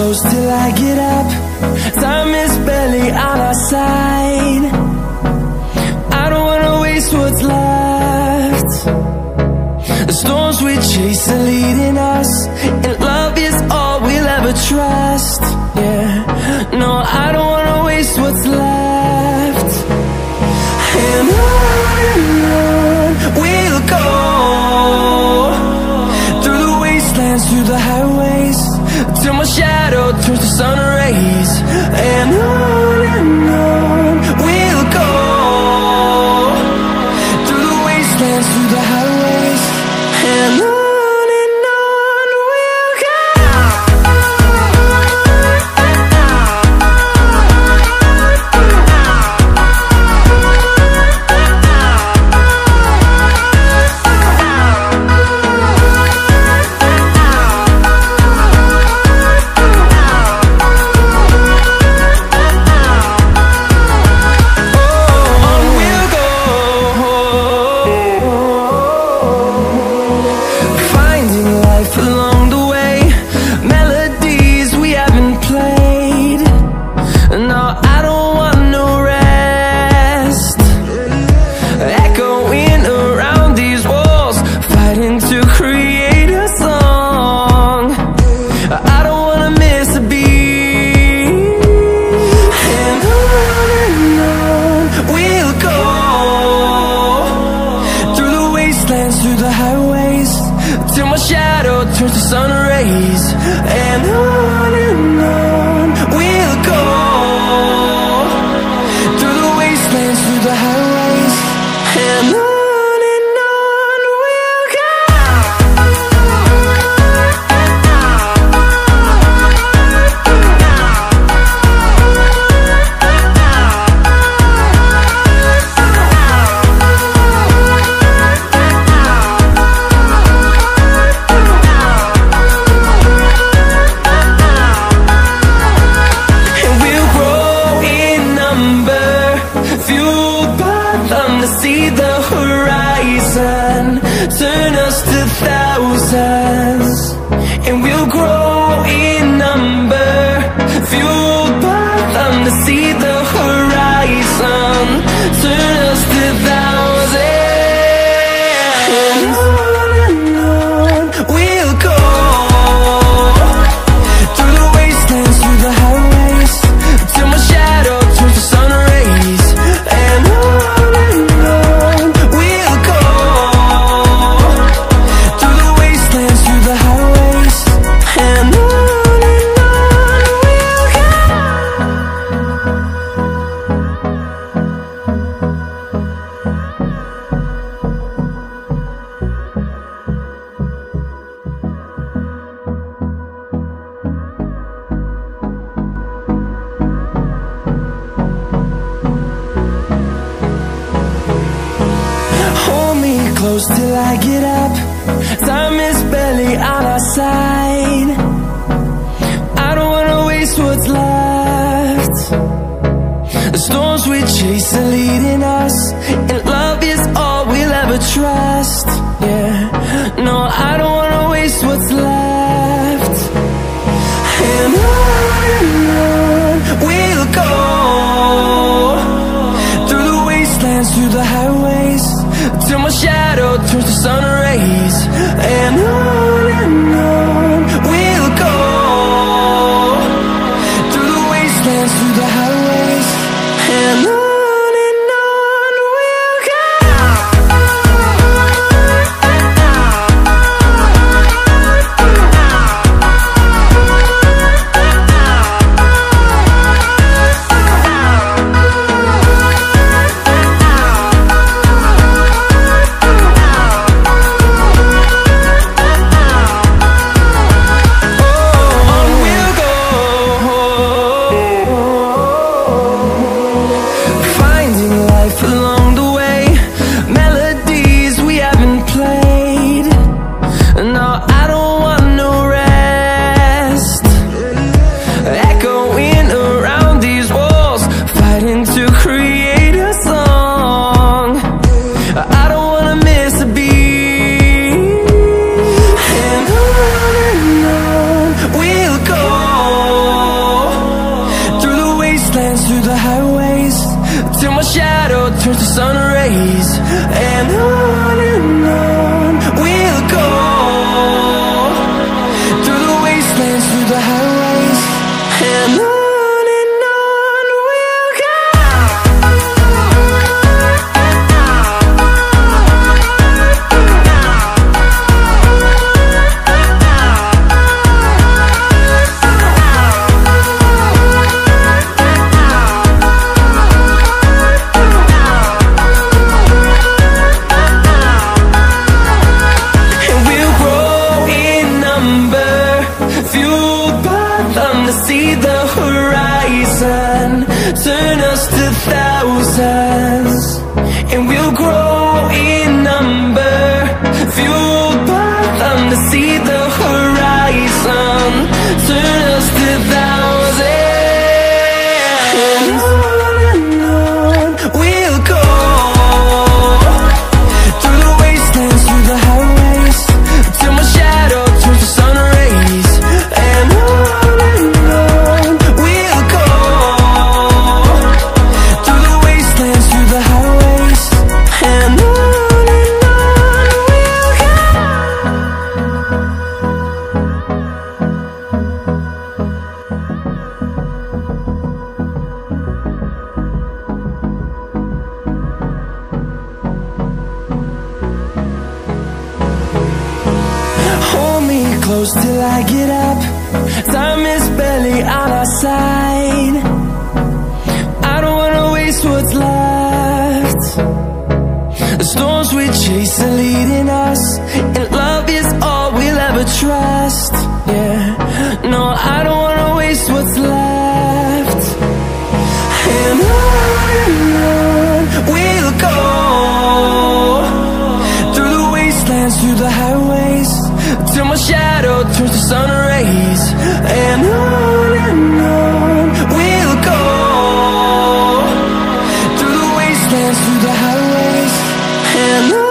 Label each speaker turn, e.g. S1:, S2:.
S1: close till I get up. Time is barely on our side. I don't wanna waste what's left. The storms we chase are leading us, and love is all we'll ever trust. Yeah, no, I don't wanna waste what's left. And on we'll go, through the wastelands, through the highways, till my shadow turns to sun rays. And on we'll go, through the wastelands, through the highways, and on we'll go. Through the highways, till my shadow turns to sun rays. And on we'll go, through the wastelands, through the highways, and on we'll go. See the horizon, turn us to thousands, and we'll grow in number, fueled by them. To see the horizon, turn us to thousands, and on we'll go, through the wastelands, through the highways, till my shadow turns to sun rays. And close till I get up. Time is barely on our side. I don't wanna waste what's left. The storms we chase are leading us, and love is all we'll ever trust. Yeah, no, I don't wanna waste what's left. And on we'll go, through the wastelands, through the highways, till my shadow turns to sun rays. And on we'll go, through the wastelands, through the highways, and on we'll go. wastelands, through the highways, till my shadow turns to sun rays. And on we'll go, through the wastelands, through the highways, and on we'll go. See the horizon, turn us to thousands, and we'll grow in number, fueled by them. To see the horizon, turn us to thousands, and on we'll go, through the wastelands, through the highways, till my shadow turns to sun rays. And close till I get up, time is barely on our side. I don't wanna waste what's left. The storms we chase are leading us, and love is all we'll ever trust. Yeah, no, I don't wanna waste what's left. And on we'll go, through the wastelands, through the highways, till my shadow turns to sun rays. And on we'll go, through the wastelands, through the highways, and on.